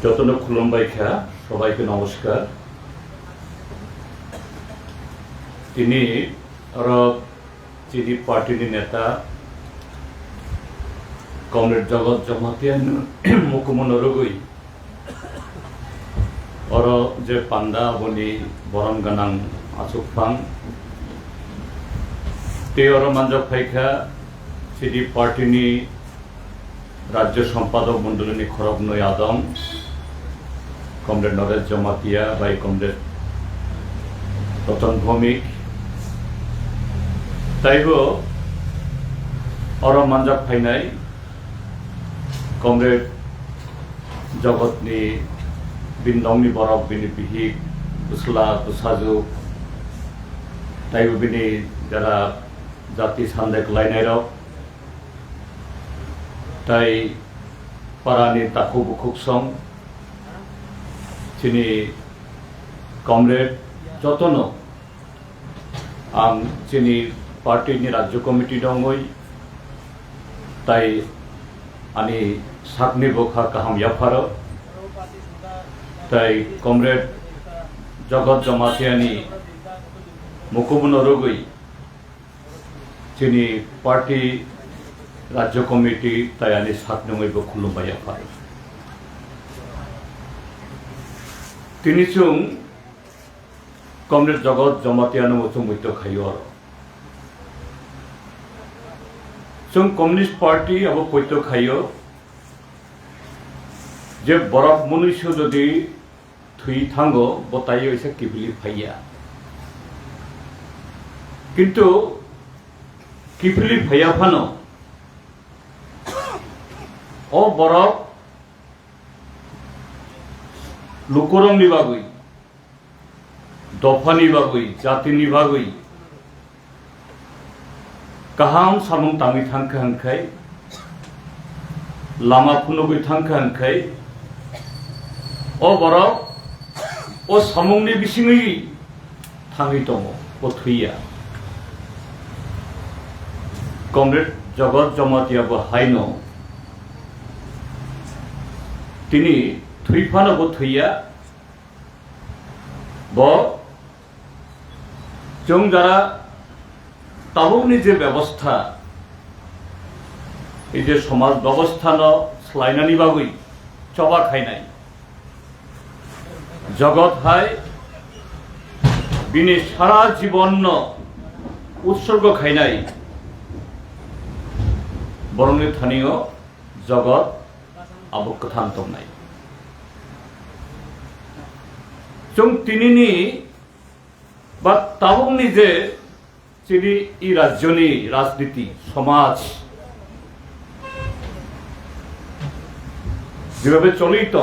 যতন খুলম্বাইখা সবাইকে নমস্কার। তিনি যিনি পার্টির নেতা কমরেড জগৎ জমাতিয়ান মুকুমন রগৈ যে পান্ডা বনি বরং গানাং আসুকফাং তে মানজক ফাইখা যিনি পার্টিনি রাজ্য সম্পাদক মন্ডলী খরব নয় আদম কমরেড নরেশ জমাতিয়া বাই কমরেড রতন ভৌমিক তাইব মানজাক ফাইনাই কমরেড জগৎনি বিন্দংনি বরফ বিনি বিহিক বুসলা বুসাজু তাইব বিনি যারা জাতি সান্দেক লাইনাই রক তাই পারানি তাকু বুকুক সং চিনি কমরেড যতন আং চিনি পার্টিनि রাজ্য কমিটি দङै তাই আনি সাকনি বখা কাহাম ইয়াফার তাই কমরেড জগৎ জমাতিয়ানি মুকুমন রগৈ চিনি পার্টি রাজ্য কমিটি তাই আনি সাকনङैब खुलुमबाय याफार তিনি চুং কমরেড জগৎ জমাতিয়ানো মতো মৈত্য খাইও চুং কমিউনিস্ট পার্টি আবো পৈত্য খাইও যে বরফ মনুষ্য যদি থুই থাঙ্গো বতাই হইছে কিবিলি ফাইয়া কিন্তু কিবিলি ফাইয়া ফানো ও বরফ লুকরংনি বাগৈ দফাनि बागै जातिनि बागै काहाम सामुं ताङै थांखो हांखाय लामा फुनगै थांखो हांखाय बरफ सामुंनि बिसिङै थाङै दङ थैया कमरेड जगत जमातियाबो हायनो তিনি थैफानोबो थैया जों যারা তাবুকনি যে ব্যবস্থা এই যে সমাজ ব্যবস্থা স্লাইনানি বাগৈ চবা খাইনাই জগৎ হাই বিনি সারা জীবন উৎসর্গ খাইনাই বরং স্থানীয় জগৎ আবক কথান্তম নাই जों तिनिनि बा ताबुंनि जे चिनि इ राज्यनि राजनीति समाज जेभाबे चलित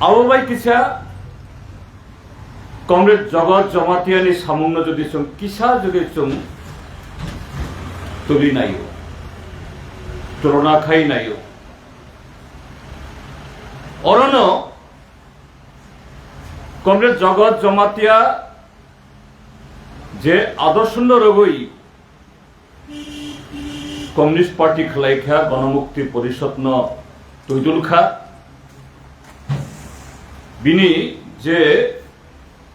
आवबाय किसा कमरेड जगत जमातियानि सामुंनो जदि जों किसा जदि जों तुलि नायो तुलना खाई नायो अरनो कमरेड जगत जमातिया जे आदर्शन रगै कम्युनिस्ट पार्टी खलाइखा गणमुक्ति परिषद न तैदुलखा बिनी जे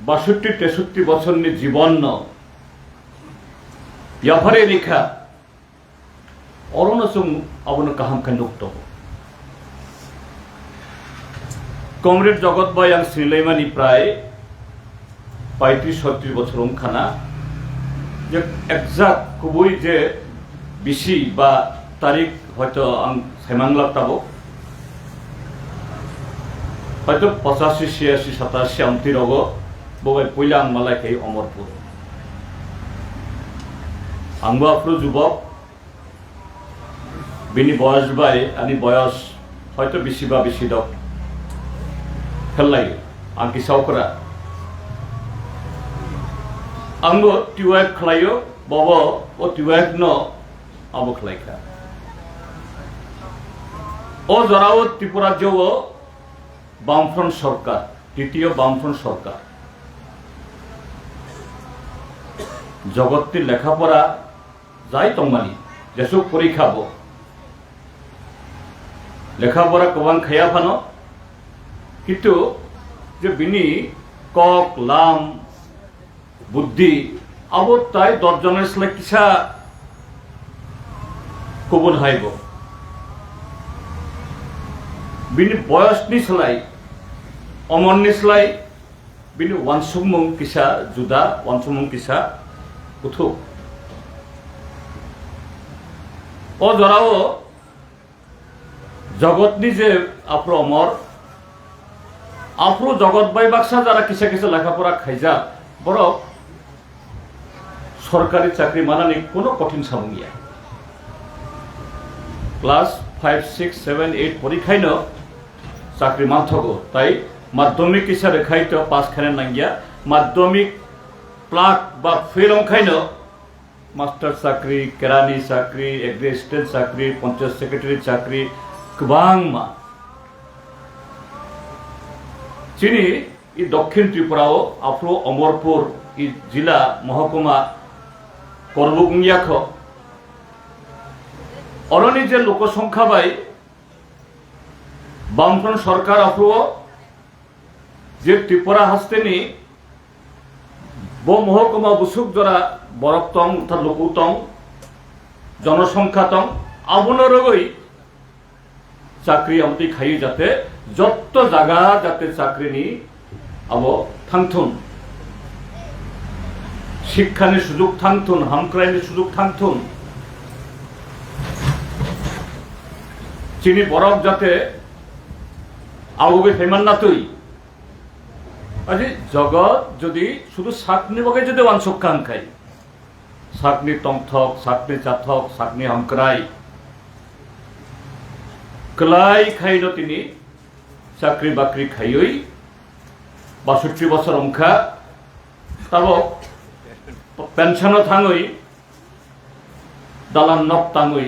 62-63 बछरनि जीवन न याफारे लेखा अरनसुम आबनो काहाम खानुक्त कमरेड जगत बाय आं सिनिलायमानि प्राय 35-36 बछर खाना जे एक्जाक्ट खुबै जे बिसि बा तारिख हयतो आं सायमांला ताबो हयतो 85-86-87 आमति रग बबाय पयला आं मालायखाय अमरपुर आंबो आफ्रो जुबक बिनि बयस बाय आंनि बयस हयतो बिसिबा बिसि दक खेलनाय आं किसावकरा आंबो टिवाइक खलायो बाबा ओ टिवाइक न आबो खलायखा ओ जराओ त्रिपुरा जो बामफ्रंट सरकार तृतीय बामफ्रंट सरकार जगत्ति लेखापड़ा जाय तंमानि जेसु परीक्षा बो लेखापरा गोबां खाया फानो किन्तु जे बिनि কক लाम बुद्धि आबो ताई 10 जনের स्लाय किसा गुबुन हायब बिनि बयसनि स्लाय अमरनि स्लाय बिनि वानसुमुं किसा जुदा वानसुमुं किसा उथु ओ जराओ जगतनि जे आफ्रो अमर आफ्रो जगत बाई बाक्सा जारा किसा किसा लेखापड़ा खाइजा बर सरकारी चाकरी मानानि कोनो कठिन सामुंगिया क्लास 5, 6, 7, 8 परीक्षायनो चाकरी मानथगो ताई माध्यमिक किसा रेखायतो पास खाने नांगिया माध्यमिक प्लाक बा फेल अंखायनो मास्टर चाकरी केरानी चाकरी एग्जिस्टेंट चाकरी पंचायत सेक्रेटारी चाकरी गोबां मा चिनी इ दक्षिण त्रिपुराओ आफ्रो अमरपुर इ जिला महकुमा करबुगुंगियाख अरनि जे लोक संख्या बाई बामफ्रंट सरकार आफ्रो जे त्रिपुरा हस्तेनि ब महकुमा बुसुक जरा बरकतम तथा लघुतम जनसंख्यातम आबनो रगई चाकरी आमति खाई जाते जत्त जागा जाते चाकरिनि आबो थांथुन शिक्षानि सुजुग थांथुन हामक्रायनि सुजुग थांथुन चिनि बरफ जाते आवगे फेमान नातुई আজি जगत যদি শুধু সাকনি বগে যদি ওয়ানসুকান খাই সাকনি টংথক সাকনি চাথক সাকনি হামক্রাই ক্লাই খাইনো তিনি চাকরি বাকরি খাইই 62 বছর অংখা তাবো পেনশনও থাঙই দালান নক তাঙই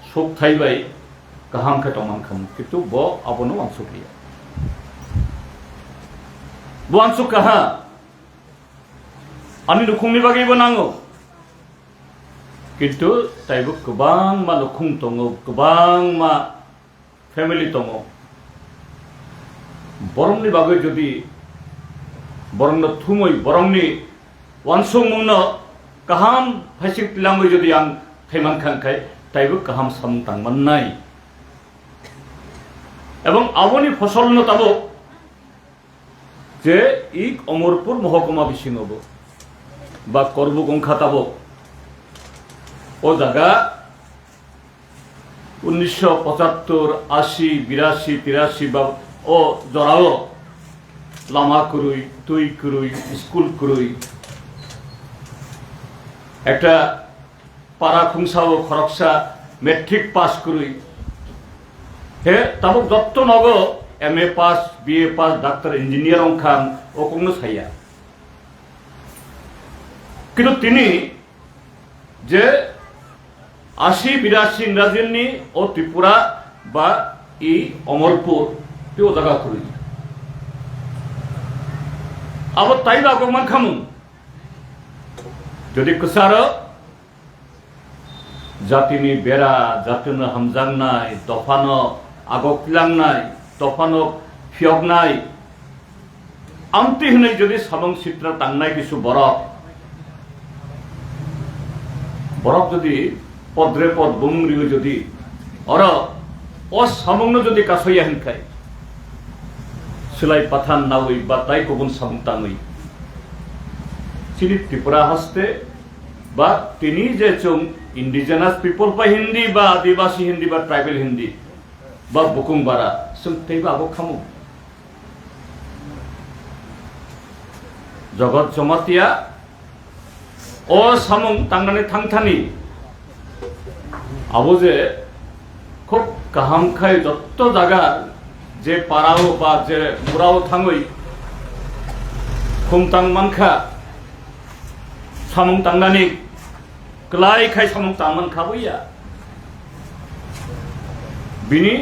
সুখ থাইবাই গাহাম খেটমান খাম কিন্তু ব আবনো ওয়ানসুকিয়া बुआनसु कहा आनी लुखुंनि बागैबो नांगौ किन्तु ताइबो गोबां मा लुखुं दङ गोबां मा फेमिलि दङ बरंनि बागै जुदि बरंनो थुमै बरंनि वानसु मुंनो गाहाम फाइसिं तिलाङै जुदि आं थैमान खांखाय ताइबो गाहाम साम तांमाननाय एवं आवनि फसलनो ताबो जे इक अमरपुर महकुमा बिसिङावबो बा करबुगंखा ताबो ओ जागा 1975, 80, 82, 83 बा ओ जराओ लामा कुरुई तुई कुरुई स्कुल कुरुई একটা পাড়া খুংসাও খরকসা মেট্রিক পাস কুरुई हे ताबो যত্ত নগ एमए पास बीए पास डाक्टर इंजिनियर अंखाम ओकंनो साया किन्तु तिनी जे 80, 82 इंराजिनि ओ त्रिपुरा बा इ अमरपुर ते ओ जागा करुई अब ताई आगमन खामु जदि कुसार जातिनि बेरा जातिनो हामजांनाय दफानो आगक्लांनाय तफानो फियगनाय आमति हनै जदि सामं चित्र तांनाय किसु बरफ जदि पद्रे पद बुंग्रियो जदि अर ओ सामंनो जदि कासया हनखाय सिलाय पाथान नावै बा ताई गुबुन सामं ताङै चिनि त्रिपुरा हस्ते बा तिनि जे चुं इंडिजिनास पीपल बा हिंदी बा आदिवासी हिंदी बा ट्राइबल हिंदी बा बुकुं बारा संतैबो आगो खामु जगत जमातिया ओ सामुं तांनानै थांथानि आबो जे खूब गाहामखाय जत्त जागा जे पाराओ बा जे मुराओ थाङै खुमतां मानखा सामुं तांनानै क्लायखाय सामुं तांमानखाबैया बिनि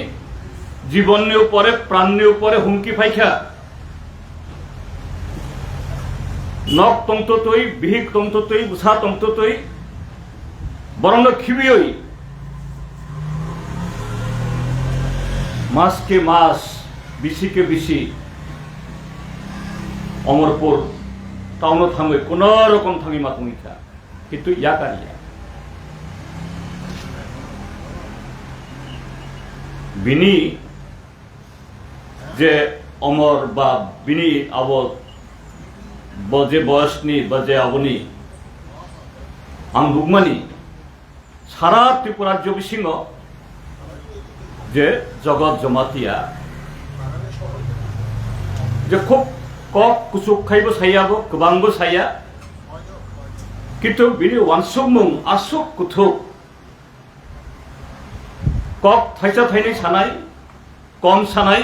जीवन ऊपर प्राण ऊपर हुमकी फाइखा नक तंतुतई बिहिक तंतुतई बुसा तंतुतई बरंनो खिबियै মাসকে মাস, বিসিকে বিসি অমরপুর টাউনত থাঙৈ কোন রকম থাঙি মাতুমিখা কিন্তু ইয়াকারিয়া বিনি যে অমর বা বিনি আব যে বয়সনি বা যে আবনি আং বুকমানি সারা ত্রিপুরা রাজ্য বিসিং যে জগৎ জমাতিয়া যে খুব কক কুচুক খাইব সাইয়াবো গোबांबो साया কিন্তু বিনি ওয়ানসুক মুং আসুক কুথুক কক থাইसा থাইनै সানাय কম সানাय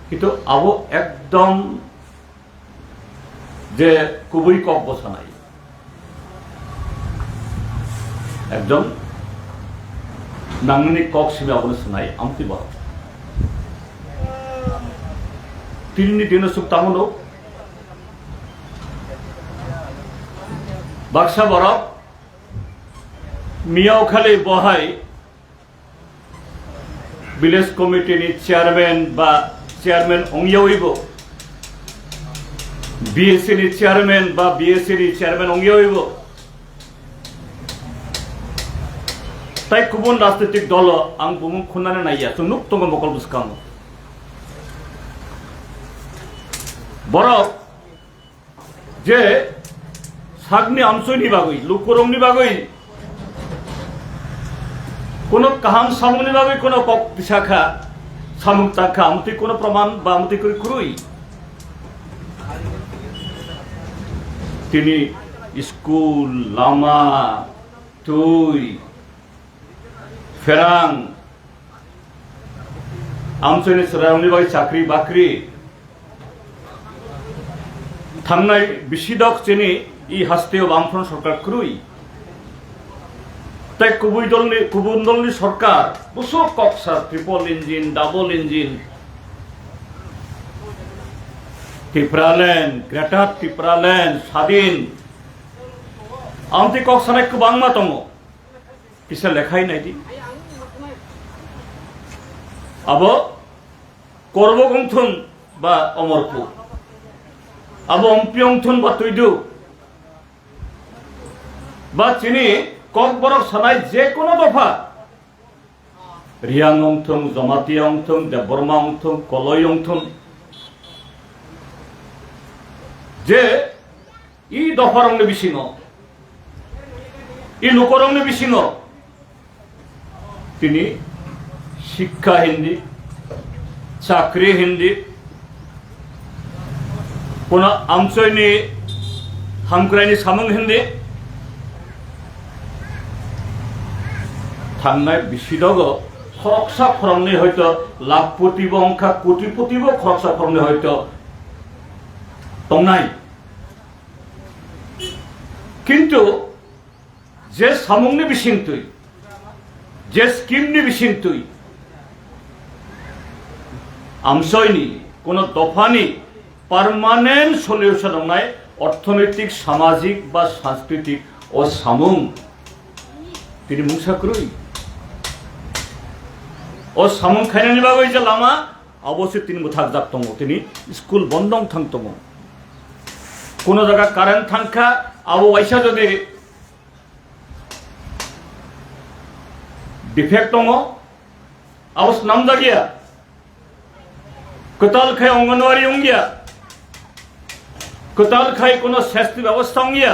কিন্তু আবো একদম যে কুবুই কক বসানাই একদম নাংনি কক সিমে আবো সানাय আমতি বড় তিননি দিন সুখ তামনো বাক্সা বরফ মিয়াও খালি বহাই ভিলেজ কমিটিनि চেয়ারম্যান বা চেয়ারম্যান অংয়াওইব বিএসসিनि চেয়ারম্যান বা বিএসসিनि চেয়ারম্যান অংয়াওইব তাই গুবুন রাজনৈতিক দল আं बुमुं खुननानै नाया सुनुक दङ मकल बुसकां বরফ যে সাগনি আমসইনি বাগৈ লুকরংনি বাগৈ কোন কাহাম সামুনি বাগৈ কোন কক বিশাখা সামুক তাখা আমতি কোন প্রমাণ বা আমতি করি খুরুই তিনি স্কুল লামা তুই ফেরাং আমসইনি সরাউনি বাগৈ চাকরি বাকরি थांनाय बिसिदक जेनि इ हास्तेय बामफ्रन सरकार खुरुई ताई गुबुन दलनि सरकार बुसु कक्सा triple engine double engine Tipraland greater Tipraland स्वाधीन आमति कक्सानाय गोबांमा दङ किसा लेखाय नायदि आबो करबगंथुन बा अमरपुर আবো অম্পিয়ংথুন বা তৈদু বা চিনি কক বরফ সানাই যে কোনো দফা রিয়াং অংথং জমাতিয়া অংথং দেববর্মা অংথং কলই অংথং যে ই দফারংনি বিসিং ই লোকরংনি বিসিং তিনি শিক্ষা হিন্দি চাকরি হিন্দি কোন আমসইনি হামক্রাইনি সামং হিন্দি থাংনাय बिसिदग खरकसा खरंनि हयतो लाखपतिब अंखा कोटिपतिब खरकसा खरंनि हयतो तंनाय किन्तु जे सामंनि बिसिंतुय जे स्किमनि बिसिंतुय আমসইনি কোন দফানি পার্মানেন্ট সলিউশন নাই অর্থনৈতিক সামাজিক বা সাংস্কৃতিক ও সামুং তিনি মুংসা করুই ও সামুং খাইনানি বাগৈ যে লামা অবশ্যই তিনি মুথাক যাক দङ তিনি স্কুল বন্ধং থাং দङ কোন জায়গা কারেন্ট থাংখা আবো ওয়াইসা যদি ডিফেক্ট দङ আবস নাম দাগিয়া কোতাল খাই অঙ্গনওয়াড়ি অঙ্গিয়া কোতাল খাই কোন শাস্তি ব্যবস্থা অঙ্গিয়া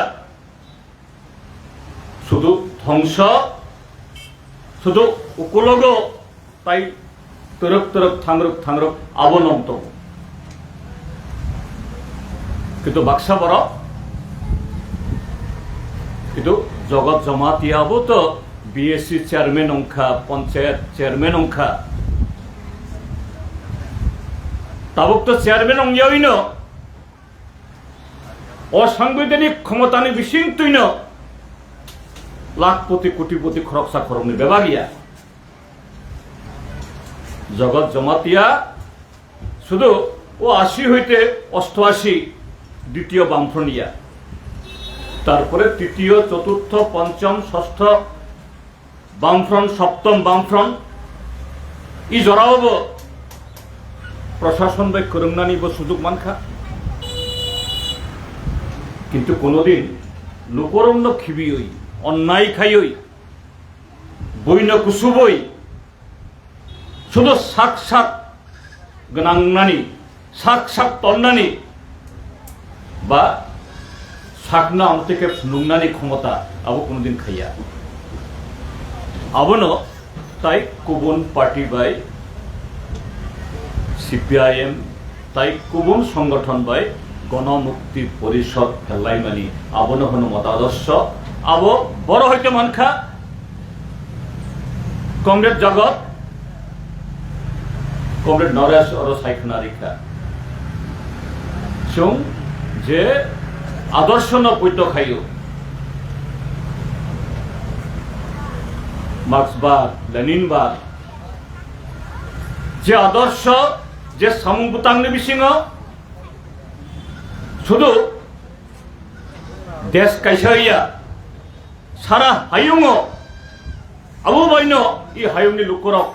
শুধু ধ্বংস শুধু উকুলগ তাই তরক তরক থাংরক আবনন্ত কিন্তু বাক্সা বড় কিন্তু জগৎ জমাতিয়াবো তো বিএসসি চেয়ারম্যান অংখা পঞ্চায়েত চেয়ারম্যান অংখা তাবক তো চেয়ারম্যান অংয়াইন অসাংবিধানিক ক্ষমতানি বিশিংতুইন লাখপতি কোটিপতি খরকসা খরংনি বেবাগিয়া জগৎ জমাতিয়া শুধু ও ৮০ হইতে ৮৮ দ্বিতীয় বামফ্রন্টিয়া তারপরে তৃতীয় চতুর্থ পঞ্চম ষষ্ঠ বামফ্রন্ট সপ্তম বামফ্রন্ট ই জরাবো প্রশাসন বাই করুণানিব সুযোগ মানখা কিন্তু কোনোদিন লোকরন্ন খিবিই অন্যায় খাইই বইন কুসুবই শুধু সাক সাক গনাংনানি সাক সাক তন্নানি বা সাকনা আমতেকে নুংনানি ক্ষমতা আবো কোনোদিন খাইয়া আবনো তাই কুবুন পার্টি বাই সিপিআইএম তাই কুবুন সংগঠন বাই গণমুক্তি পরিষদ খেলাইমানি আবনো হনো মতাদর্শ আবো বড় হইতে মানখা কংগ্রেস জগৎ কংগ্রেস নরেশ অর সাইখনা রেখা চুং যে আদর্শ ন পৈত খাইও মার্ক্সবাদ লেনিনবাদ যে আদর্শ যে সামুংপুতাংনি বিসিং শুধু দেশ কাইসাইয়া সারা হাইং আবু বাইন ই হাইংনি লুকরক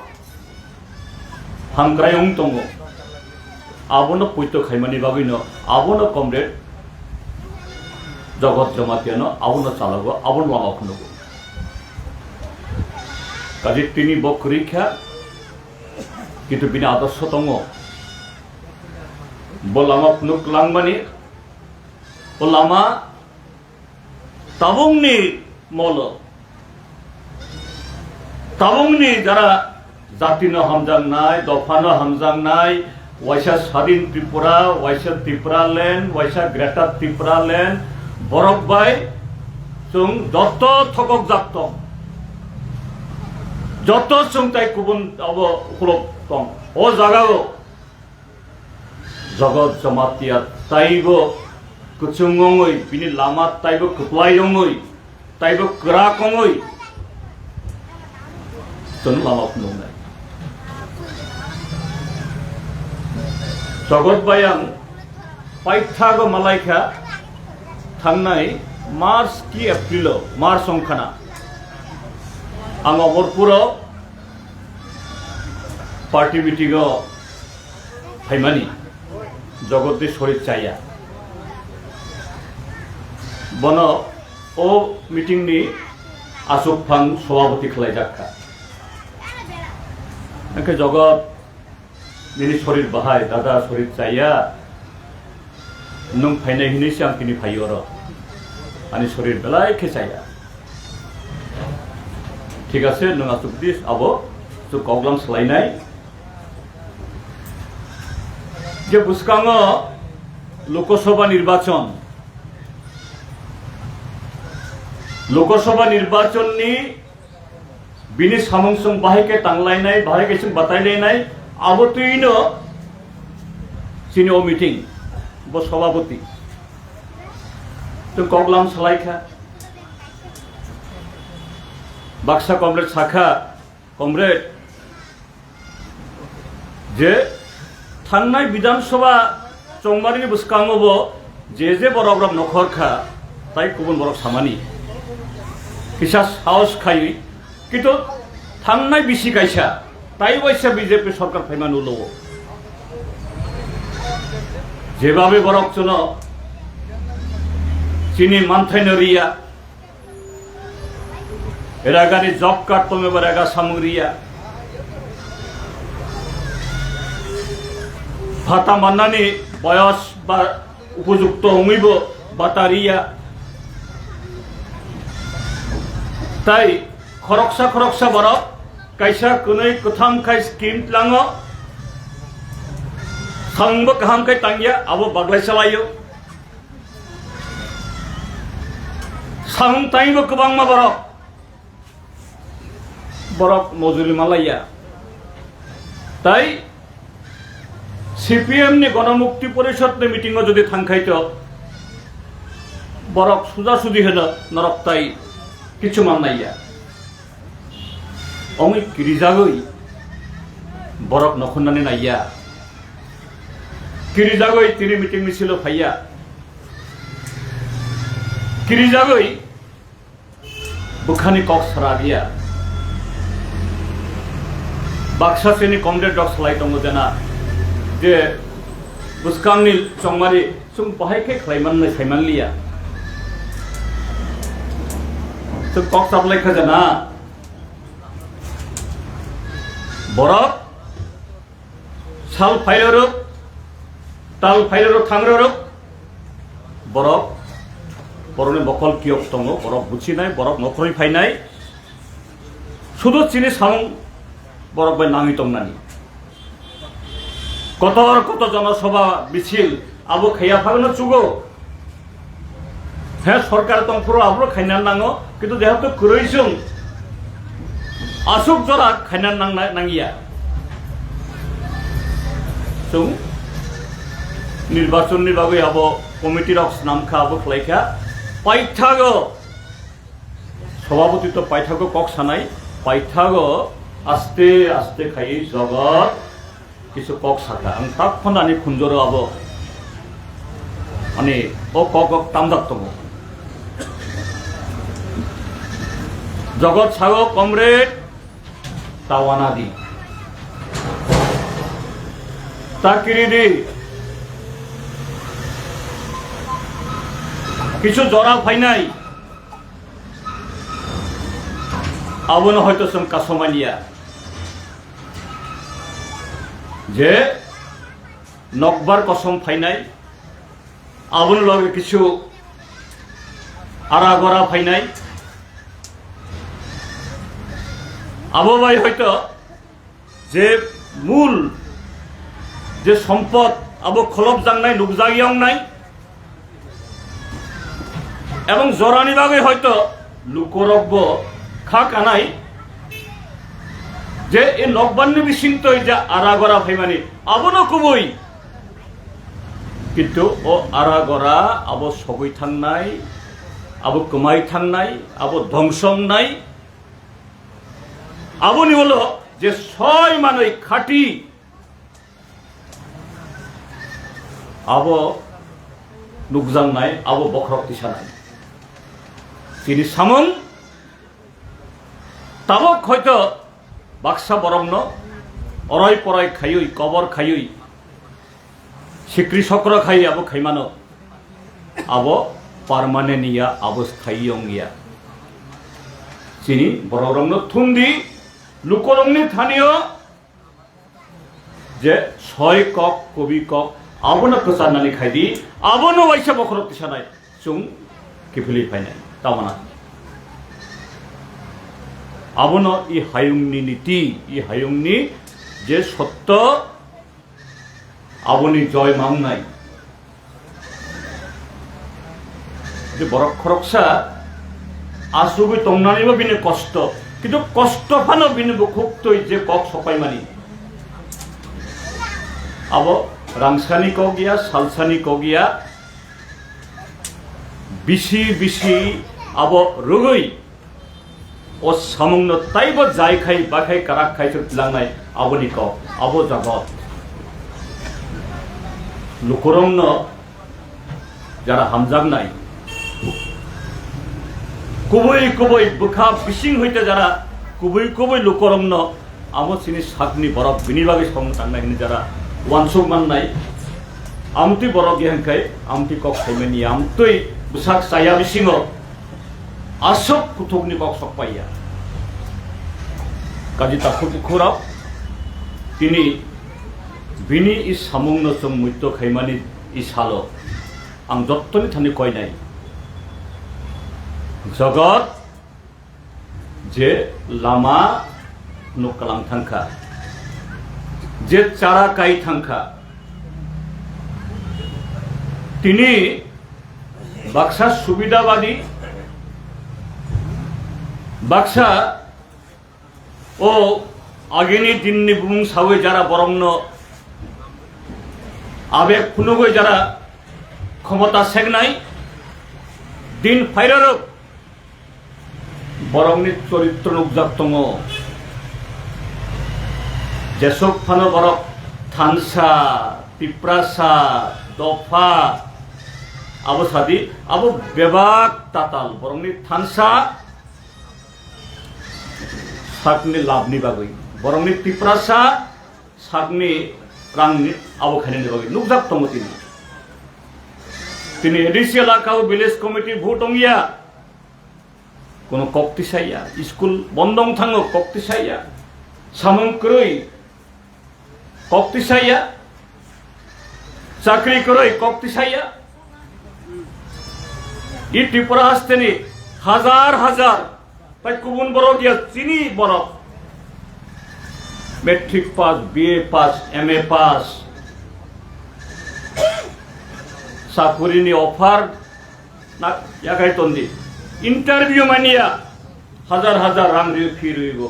হামগ্রায়ং দङ আবনো পৈত খাইমানি বাগৈন আবনো কমরেড জগৎ জমাতিয়ানো আবনো চালাগো আবন লামা খুনগো কাজে তিনি বকরিখা কিন্তু বিনা আদর্শ দङ বলামা খুনুক লাংমানি বলামা তাবংনি মল তাবংনি যারা জাতিনো হামজাং নাই দফানো হামজাং নাই ওয়াইসা স্বাধীন ত্রিপুরা ওয়াইসা ত্রিপুরা ল্যান্ড ওয়াইসা গ্রেটার ত্রিপুরা ল্যান্ড বরক বাই जों যত থকক জাত যত जों তাই গুবুন আবো উপলব্ধ দं ও জায়গাও জগৎ জমাতিয়া তাইবো কুচুংङै बिनि लामा ताइबो खोप्लायङै ताइबो गोराखङै जों लामा खुनुंनाय जगत बायां पाइथागो मालायखा थांनाय मार्च की एप्रिल मार्च अंखाना आं अमरपुर पार्टी मिटिंग फाइमानी जगत शरीर चाया बन ओ मीटिंग नि आसुक फां सभापति खालायजाखा अंके जगत निनि शरीर बाहाय दादा शरीर चाया नों फाइनाय हिनैसो आं किनि फायो र आनि शरीर बेलाय खेचाया ठीक आछे नों आसुक दिस आबो तो कगलाम सलायनाय जे बुसकाङो लोकसभा निर्वाचन नि बिनि सामंसं बाहायके तांलायनाय बाहायके जों बातायलायनाय आबोतैनो सिनियर मीटिंग ब सभापति तो कगलाम सलायखा बाक्सा कमरेड शाखा कमरेड जे थांनाय विधानसभा चंबारिनि बुसकाङोबो जे बरक नखरखा ताई गुबुन बरक सामानि किसा साहस खायै किन्तु थांनाय बिसि गायसा ताई वाइसा बीजेपी सरकार फाइमान उलो जेबाबे बरक जन चिनी मानथायनो रिया एरागानि जब कार्ड तमे बरागा सामुरिया भाता माननानै बयस बा उपयुक्त हङैबो बातारिया ताई खरकसा बरक कायसा कनै कथाम खाय स्किम लाङो सांबो गाहाम खाय तांगिया आबो बागलाय सालायो सां ताइबो गोबां मा बरक मजुरि मालाया ताई सीपीएम नि गणमुक्ति परिषद नि मीटिंग जदि थांखायतो बरक सुजा सुजी होनो नरक ताई किछु माननाया अङै किरिजागै बरक नखुननानै नाया किरिजागै तिनि मीटिंग मिसिल फाया किरिजागै बुखानि कक सराबिया बाक्सा सेनि कमरेड डग सलाय दङ जेना जे बुसकांनि चंमारि जों बहायखे खालायमान सायमानलिया जों कक साबलायखा जेना बरफ साल फाइलरुप ताल फाइलरुप थांग्ररुप बरफ बरफनि बकल कियक दङ बरफ बुचिनाय बरफ नखरनि फायनाय सुदु चिनि सामं बरफ बाय नाङि दंनानि कत जनसभा मिছিল आबो खैया फागनो चुगो हे सरकार दंफोर आबो खायना नाङो किन्तु जेहेतु कुरैजों आसुक जरा खायना नाङिया जों निर्वाचननि बागै आबो कमिटि रक्स नामखा आबो खलायखा पाइथागो सभापति तो पाइथागो कक सानाय पाइथागो आस्ते आस्ते खायै जगत किछु कक साखा आं थाब खनानि खुंजरो आबो माने ओ कक तामदाक दङ जगत सागो कमरेड तावानादि ताकिरिदि किछु जरा फाइनाय आबोनो हयतो जों कासमानिया जे नकबार कसम फाइनाय आबोनो लगे किछु आरागरा फाइनाय आबो बाय हयतो जे मूल जे सम्पद आबो खलब जांनाय नुकजागियावनाय एवं जरानि बागै हयतो लुकरब्ब खाकानाय जे ए नकबारनि बिसिंतय जे आरागरा फाइमानि आबोनो कुबुय किन्तु ओ आरागरा आबो सगै थांनाय आबो कमाय थांनाय आबो ध्वंसंनाय आबोनि हलो जे सय मानै खाटी आबो नुकजांनाय आबो बख्रक्ति सानाय তিনি সামন তাবক হয়তো বাক্সা বরমন অরয় পরয় খাইই কবর খাইই সিক্রি চক্র খাই আবো খাইমানো আবো পারমানেন্ট আবো স্থায়ী অঙ্গিয়া চিনি বড়রংন থুন্দি লুকরংনি স্থানীয় যে ছয় কক কবি কক আবনো প্রচারনানি খাইদি আবনো বাইসা বখরক্তি সানায় চুং কিফিলি ফাইনাই तामाना आबोनो इ हायुंनि नीति इ हायुंनि जे सत्य आबोनि जय मांगनाय जे बरफ खरकसा आसुबि तंनानिबो बिनो कष्ट किन्तु कष्ट फानो बिनो बुखुक्तय जे कक सपायमानि आबो रांसानि कगिया सालसानि कगिया बिसि बिसि आबो रुगै ओ सामंनो ताइबो जायखाय बाखाय काराक खायसो लांनाय आबोनि कक आबो जगत लुकरंनो जारा हामजांनाय कुबै कुबै बुखा बिसिं हইতে যারা कुबै कुबै लुकरंनो आमो सिनि सागनि बरफ बिनि बागै सम थांनाय जारा वानसुक माननाय आमति बरफ गेहंखाय आमति कक खायमानि आमतै बुसाक साया बिसिङो आसक कुथुकनि कक सकपाइया काजि ताखु बुखुराव तिनि बिनि इ सामंनो जों मृत्य खायमानि इ सालो आं जत्तनि थानि कयनाय जगत जे लामा नकालां थांखा जे चारा काई थांखा तिनि बाक्सा सुबिदाबादी बाक्सा ओ आगेनि दिननि बुं सावै जारा बरंनो आबेग फुनुगै जारा क्षमता सेगनाय दिन फाइरारक बरंनि चरित्र नुकजाक दङ जेसक फानो बरक थानसा पिप्रासा दफा आबो सादि आबो बेबाक ताताल बरंनि थानसा साकनि लाभनि बागै বরংনি ত্রিপ্রাসা সাগনি রাংনি আবখানি নিবাগি নুকজাক তং তিনি এডিসি এলাকাও ভিলেজ কমিটি ভোট অংয়া কোন কক্তিসাইয়া স্কুল বন্ধং থাঙ্গো কক্তিসাইয়া সামংক্রই কক্তিসাইয়া চাকরি করই কক্তিসাইয়া ই ত্রিপুরা হাসতেনি হাজার হাজার তাই কুবুন বড় গিয়া চিনি বড় matric pass BA pass MA pass চাকরিনি অফার না ইয়াকাই তন্দি ইন্টারভিউ মানিয়া হাজার হাজার রাং ফি রইব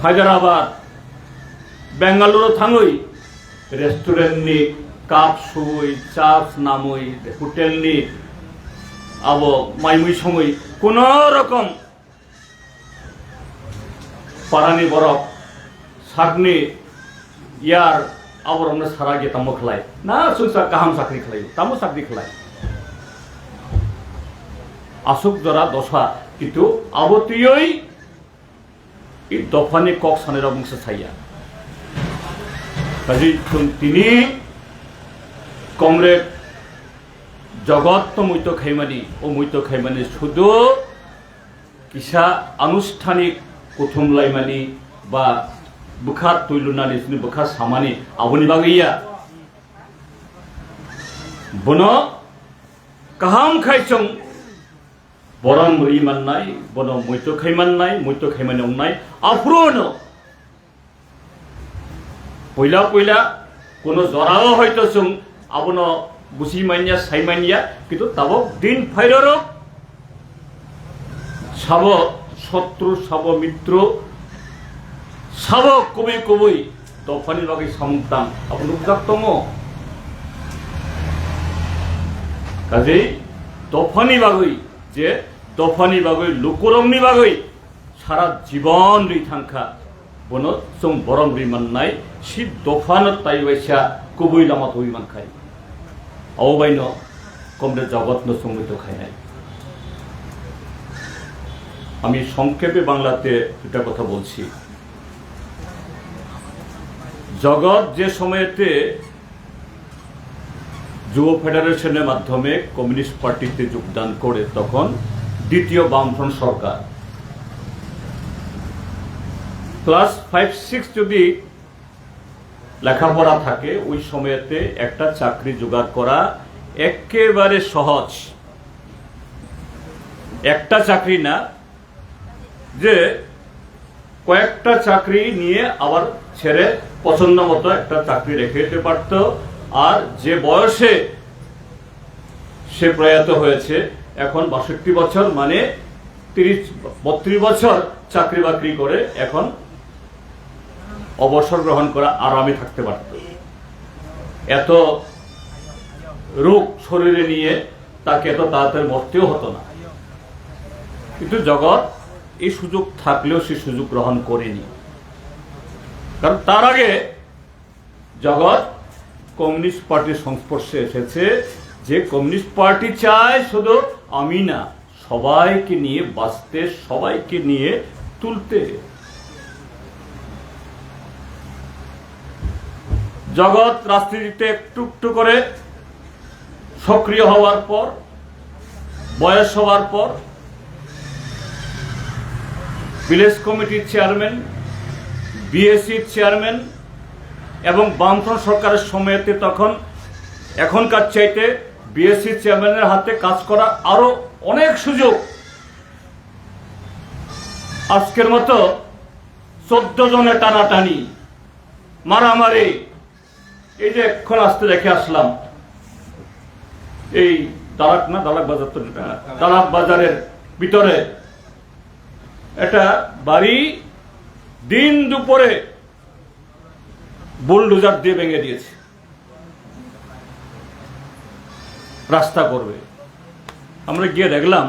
হায়দ্রাবাদ বেঙ্গালুরু থাঙ্গই রেস্টুরেন্টনি কাপ সুই চাপ নামই হোটেলনি আবো মাইমুই সময় কোন রকম পারানি বরফ সাগনি ইয়ার আবার আমরা সারা গিয়ে তামো খেলাই না সুনসা কাহাম চাকরি খেলাই তামো চাকরি খেলাই আসুক জরা দশা কিন্তু আবতীয়ই এই দফানি কক সানের বংশ ছাইয়া কাজী তিনি কমরেড জগৎ মৈত খাইমানি ও মৈত খাইমানি শুধু কিসা আনুষ্ঠানিক প্রথম লাইমানি বা বুখার তৈলুনানি বুখার সামানি আবনি বাগিয়া বন কাহাম খাইচং বরং রিমান্নাই বন মৈত খাইমানি অংনাই আফ্রোন পয়লা পয়লা কোন জরাও হয়তো চং আবন বুঝি মানিয়া সাইমানিয়া কিন্তু তাব দিন ফাইরর সাব শত্রু সাব মিত্র সাব কবি কবই দফানি বাকি সামতাম আপন উদ্যাক্তম কাজেই দফানি বাগই যে দফানি বাগই লোকরংনি বাগই সারা জীবন রিথাঙ্খা বন जों বরং রিমান্নাই সি দফান তাইবাইসা কবই লামা তৈমান খাই অবাইন কমরে জগৎ সঙ্গীত খাইনাই আমি সংক্ষেপে বাংলাতে এটা কথা বলছি জগৎ যে সময়তে যুব ফেডারেশনের মাধ্যমে কমিউনিস্ট পার্টিতে যোগদান করে তখন দ্বিতীয় বামফ্রন্ট সরকার ক্লাস 5-6 যদি লেখাপড়া থাকে ওই সময়তে একটা চাকরি জোগাড় করা একেবারে সহজ একটা চাকরি না যে কয়েকটা চাকরি নিয়ে আবার ছেড়ে পছন্দ মতো একটা চাকরি রেখে দিতে পারত আর যে বয়সে সে প্রয়াত হয়েছে এখন 62 বছর মানে 32 বছর চাকরি বাকরি করে এখন অবসর গ্রহণ করা আরামে থাকতে পারত এত রোগ শরীরে নিয়ে তাকে এত তাড়াতাড়ি মরতেও হতো না কিন্তু জগৎ এই সুযোগ থাকলেও সে সুযোগ গ্রহণ করেনি কারণ তার আগে জগৎ কমিউনিস্ট পার্টির সংস্পর্শে এসেছে যে কমিউনিস্ট পার্টি চায় শুধু আমি না সবাইকে নিয়ে বাঁচতে সবাইকে নিয়ে তুলতে জগৎ রাজনীতিতে একটু একটু করে সক্রিয় হওয়ার পর বয়স হওয়ার পর ভিলেজ কমিটির চেয়ারম্যান বিএসসির চেয়ারম্যান এবং বামফ্রন্ট সরকারের সময়তে তখন এখনকার চাইতে বিএসসি চেয়ারম্যানের হাতে কাজ করা আরো অনেক সুযোগ আজকের মতো 14 জনের টানাটানি মারামারি এই যে এখন আসতে দেখে আসলাম এই দালাক বাজার তো দালাক বাজারের ভিতরে এটা বাড়ি দিন দুপুরে বুলডোজার দিয়ে ভেঙে দিয়েছে রাস্তা করবে আমরা গিয়ে দেখলাম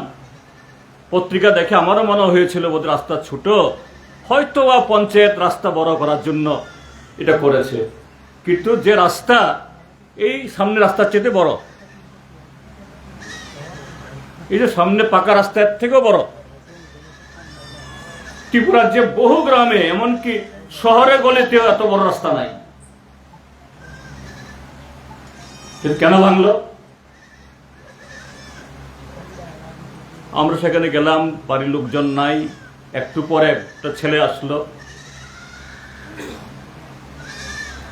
পত্রিকা দেখে আমারও মনে হয়েছিল বোধ রাস্তা ছোট হয়তো বা পঞ্চায়েত রাস্তা বড় করার জন্য এটা করেছে কিন্তু যে রাস্তা এই সামনে রাস্তার চেয়ে বড় এই যে সামনে পাকা রাস্তার থেকেও বড় ত্রিপুরার যে বহু গ্রামে, এমনকি শহরে গলিতেও এত বড় রাস্তা নাই। কেন ভাঙলো? আমরা সেখানে গেলাম, বাড়ির লোকজন নাই। একটু পরে একটা ছেলে আসলো,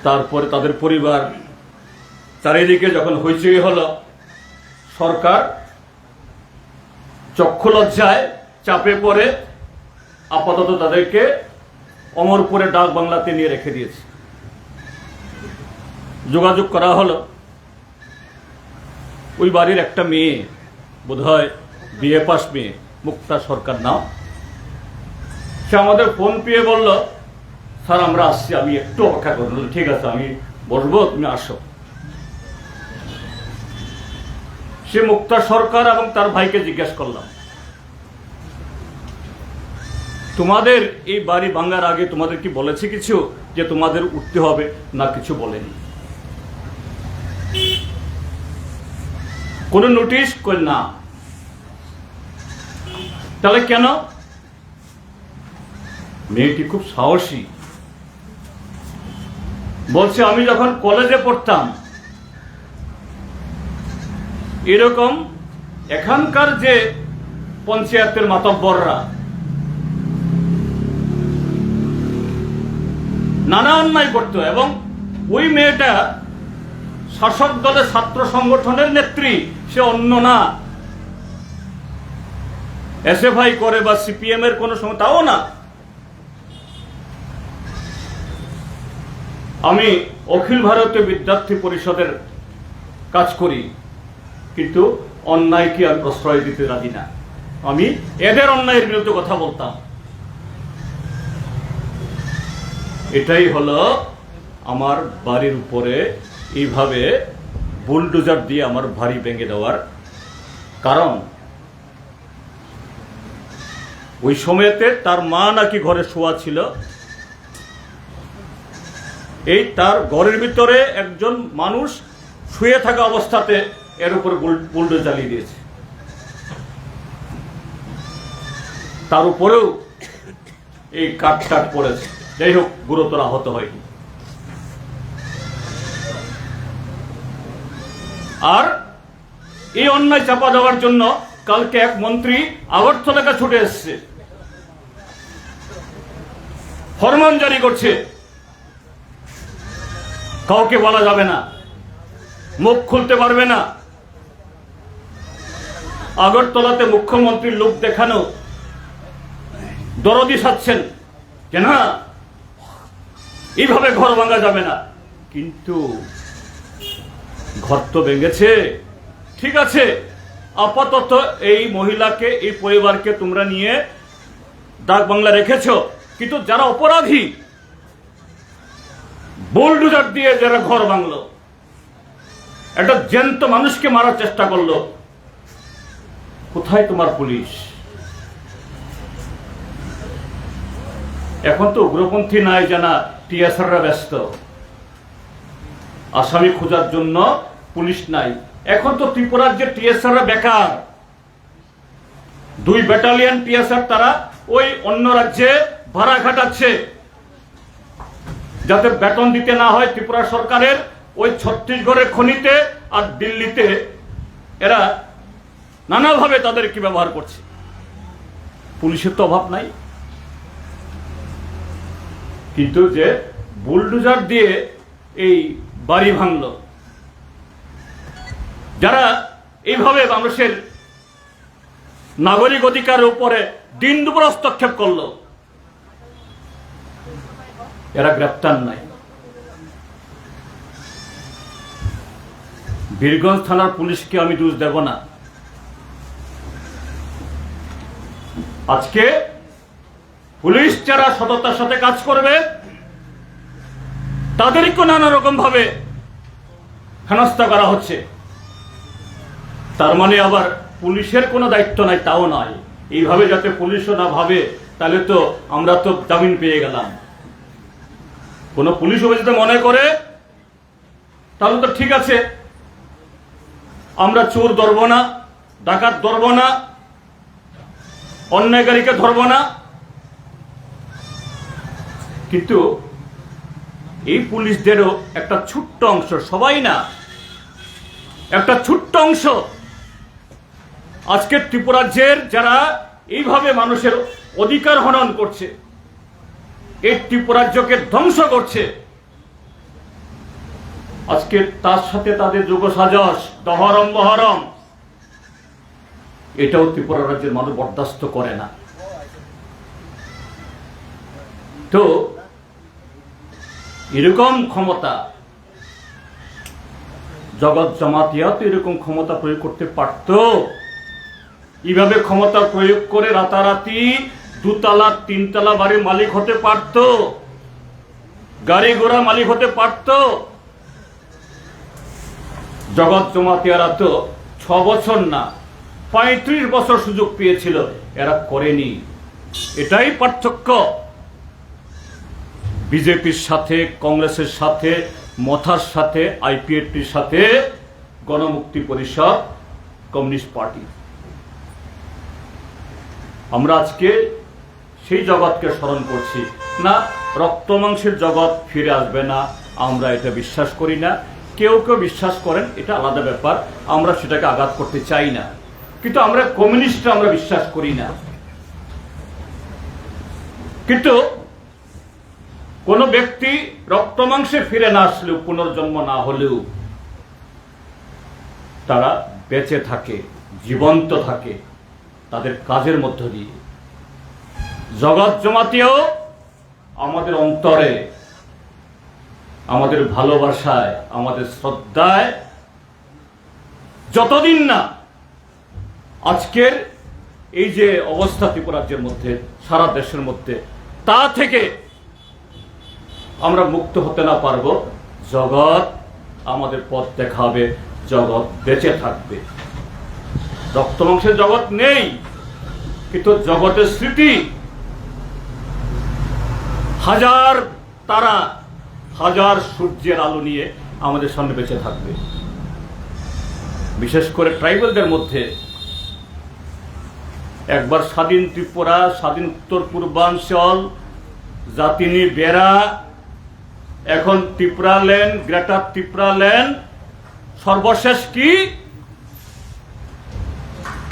তারপরে তাদের পরিবার, চারিদিকে যখন হইচই হলো, সরকার চক্ষু লজ্জায় চাপে পড়ে আপাতত তাদেরকে অমরপুরে ডাক বাংলাতে নিয়ে রেখে দিয়েছে। যোগাযোগ করা হলো, ওই বাড়ির একটা মেয়ে, বোধহয় বিএ পাস মেয়ে, মুক্তা সরকার নাম, সে আমাদের ফোন পেয়ে বলল, স্যার আমরা আসছি, আমি একটু অপেক্ষা করব। ঠিক আছে, আমি বসবো, তুমি আসো। সে মুক্তা সরকার এবং তার ভাইকে জিজ্ঞেস করলাম, তোমাদের এই বাড়ি ভাঙার আগে তোমাদের কি বলেছে কিছু যে তোমাদের উঠতে হবে? না, কিছু বলেনি। কোন নোটিশ? না। তাহলে কেন? মেয়েটি খুব সাহসী, বলছে আমি যখন কলেজে পড়তাম, এরকম এখানকার যে পঞ্চায়েতের মাতব্বররা নানা অন্যায় করত, এবং ওই মেয়েটা শাসক দলের ছাত্র সংগঠনের নেত্রী, সে অন্য না, এসএফআই করে বা সিপিএম এর কোনো সময়, তাও না। আমি অখিল ভারতীয় বিদ্যার্থী পরিষদের কাজ করি, কিন্তু অন্যায়কে আমি প্রশ্রয় দিতে রাজি না। আমি এদের অন্যায়ের বিরুদ্ধে কথা বলতাম। এটাই হলো আমার বাড়ির উপরে এইভাবে বুলডোজার দিয়ে আমার বাড়ি ভেঙে দেওয়ার কারণ। ওই সময়তে তার মা নাকি ঘরে শোয়া ছিল, এই তার ঘরের ভিতরে একজন মানুষ শুয়ে থাকা অবস্থাতে এর উপরে বুলডোজার চালিয়ে দিয়েছে। তার উপরেও এই কাট পড়েছে, যাই হোক গুরুতর আহত হয়নি। আর এই অন্যায় চাপা দেওয়ার জন্য কালকে এক মন্ত্রী আগরতলাকে ছুটে এসছে, ফরমান জারি করছে, কাউকে বলা যাবে না, মুখ খুলতে পারবে না। আগরতলাতে মুখ্যমন্ত্রীর লোক দেখানো দরদি সাচ্ছেন যে না, এইভাবে ঘর ভাঙা যাবে না। কিন্তু ঘর তো ভেঙেছে, ঠিক আছে, আপাতত এই মহিলাকে, এই পরিবারকে তোমরা নিয়ে ডাক বাংলা রেখেছ, কিন্তু যারা অপরাধী, বুলডোজার দিয়ে যারা ঘর ভাঙলো, একটা জ্যান্ত মানুষকে মারার চেষ্টা করলো, কোথায় তোমার পুলিশ? এখন তো উগ্রপন্থী নাই জানা, টিএসআররা ব্যস্ত, আসামি খোঁজার জন্য পুলিশ নাই। এখন তো ত্রিপুরার যে টিএসআররা বেকার, 2 ব্যাটালিয়ন টিএসআর তারা ওই অন্য রাজ্যে ভাড়া খাটাচ্ছে, যাতে বেতন দিতে না হয় ত্রিপুরা সরকারের। ওই ছত্তিশগড়ের খনিতে আর দিল্লিতে এরা নানাভাবে তাদেরকে ব্যবহার করছে। পুলিশের তো অভাব নাই, কিন্তু যে বুলডোজার দিয়ে এই বাড়ি ভাঙল, যারা এইভাবে মানুষের নাগরিক অধিকারের উপরে দিন দুপুর হস্তক্ষেপ করলো, এরা গ্রেপ্তার নাই। বীরগঞ্জ থানার পুলিশকে আমি দোষ দেব না। আজকে পুলিশ যারা সততার সাথে কাজ করবে, তাদেরকে নানা রকম ভাবে হেনস্থা করা হচ্ছে। তার মানে আবার পুলিশের কোনো দায়িত্ব নাই, তাও নয়। এইভাবে যাতে পুলিশও না ভাবে, তাহলে তো আমরা তো জামিন পেয়ে গেলাম। কোন পুলিশ যদি মনে করে তাহলে তো ঠিক আছে, আমরা চোর ধরব না, ডাকাত ধরব না, অন্যায়কারীকে ধরব না, কিন্তু এই পুলিশদেরও একটা ছোট্ট অংশ, সবাই না, একটা ছোট্ট অংশ আজকে ত্রিপুরাজ্যের যারা এইভাবে মানুষের অধিকার হনন করছে, এই ত্রিপুরাজ্যকে ধ্বংস করছে, আজকে তার সাথে তাদের যোগ সাজস, দহরম বহরম, এটাও ত্রিপুরা রাজ্যের মানুষ বরদাস্ত করে না। তো এরকম ক্ষমতা জগৎ জমাতিয়া তো এরকম ক্ষমতা প্রয়োগ করতে পারত। এইভাবে ক্ষমতা প্রয়োগ করে রাতারাতি 2 তলা 3 তলা বাড়ির মালিক হতে পারত, গাড়ি ঘোড়া মালিক হতে পারত। জগৎ জমাতিয়ারা তো 6 বছর না 35 বছর সুযোগ পেয়েছিল, এরা করেনি। এটাই পার্থক্য বিজেপির সাথে, কংগ্রেসের সাথে, মথার সাথে, আইপিএফটির সাথে, গণমুক্তি পরিষদ, কমিউনিস্ট পার্টি। আমরা আজকে সেই জগৎকে স্মরণ করছি না। রক্ত মাংসের জগৎ ফিরে আসবে না, আমরা এটা বিশ্বাস করি না। কেউ কেউ বিশ্বাস করেন, এটা আলাদা ব্যাপার, আমরা সেটাকে আঘাত করতে চাই না। কিন্তু আমরা কমিউনিস্ট, আমরা বিশ্বাস করি না। কিন্তু কোন ব্যক্তি রক্ত মাংসে ফিরে না আসলেও, পুনর্জন্ম না হলেও তারা বেঁচে থাকে, জীবন্ত থাকে তাদের কাজের মধ্য দিয়ে। জগৎ জমাতেও আমাদের অন্তরে, আমাদের ভালোবাসায়, আমাদের শ্রদ্ধায়, যতদিন না আজকের এই যে অবস্থা ত্রিপুরাজ্যের মধ্যে, সারা দেশের মধ্যে, তা থেকে আমরা মুক্ত হতে না পারবো, জগৎ আমাদের পথ দেখাবে, জগৎ বেঁচে থাকবে। রক্ত মাংসের জগৎ নেই, কিন্তু জগতের স্মৃতি, হাজার তারা, হাজার সূর্যের আলো নিয়ে আমাদের সামনে বেঁচে থাকবে। বিশেষ করে ট্রাইবেলদের মধ্যে একবার স্বাধীন ত্রিপুরা, স্বাধীন উত্তর পূর্বাঞ্চল, জাতিনি বেড়া, এখন ত্রিপুরাল্যান্ড, গ্রেটার ত্রিপুরাল্যান্ড, সর্বশেষ কি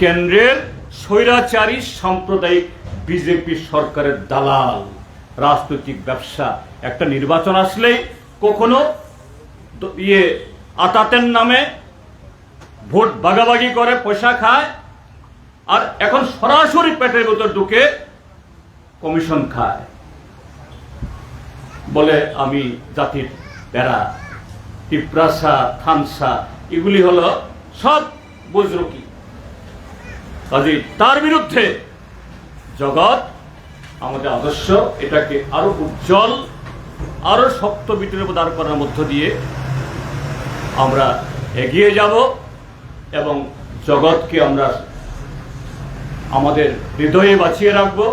কেন্দ্রের স্বৈরাচারী সাম্প্রদায়িক বিজেপি সরকারের দালাল, রাজনৈতিক ব্যবসা। একটা নির্বাচন আসলেই কখনো আতাতের নামে ভোট ভাগাভাগি করে পয়সা খায়, আর এখন সরাসরি পেটের ভিতর ঢুকে কমিশন খায়, বলে আমি জাতির বেড়া, টিপ্রাসা, থানসা, এগুলি হলো সব বুজরুকি। কাজে তার বিরুদ্ধে জগৎ, আমাদের আদর্শ, এটাকে আরো উজ্জ্বল, আরো শক্ত বিটের উপর দাঁড় করার মধ্য দিয়ে আমরা এগিয়ে যাব এবং জগৎকে আমরা আমাদের হৃদয়ে বাঁচিয়ে রাখবো।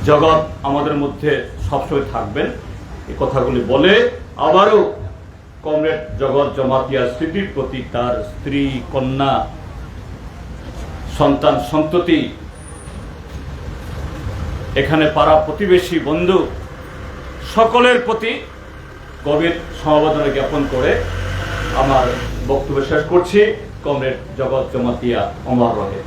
জগৎ আমাদের মধ্যে সবসময় থাকবেন, এই কথাগুলি বলে আবারও কমরেড জগৎ জমাতিয়া স্মৃতির প্রতি, তার স্ত্রী, কন্যা, সন্তান সন্ততি, এখানে পাড়া প্রতিবেশী, বন্ধু সকলের প্রতি গভীর সমবেদনা জ্ঞাপন করে আমার বক্তব্য শেষ করছি। কমরেড জগৎ জমাতিয়া অমর রহে।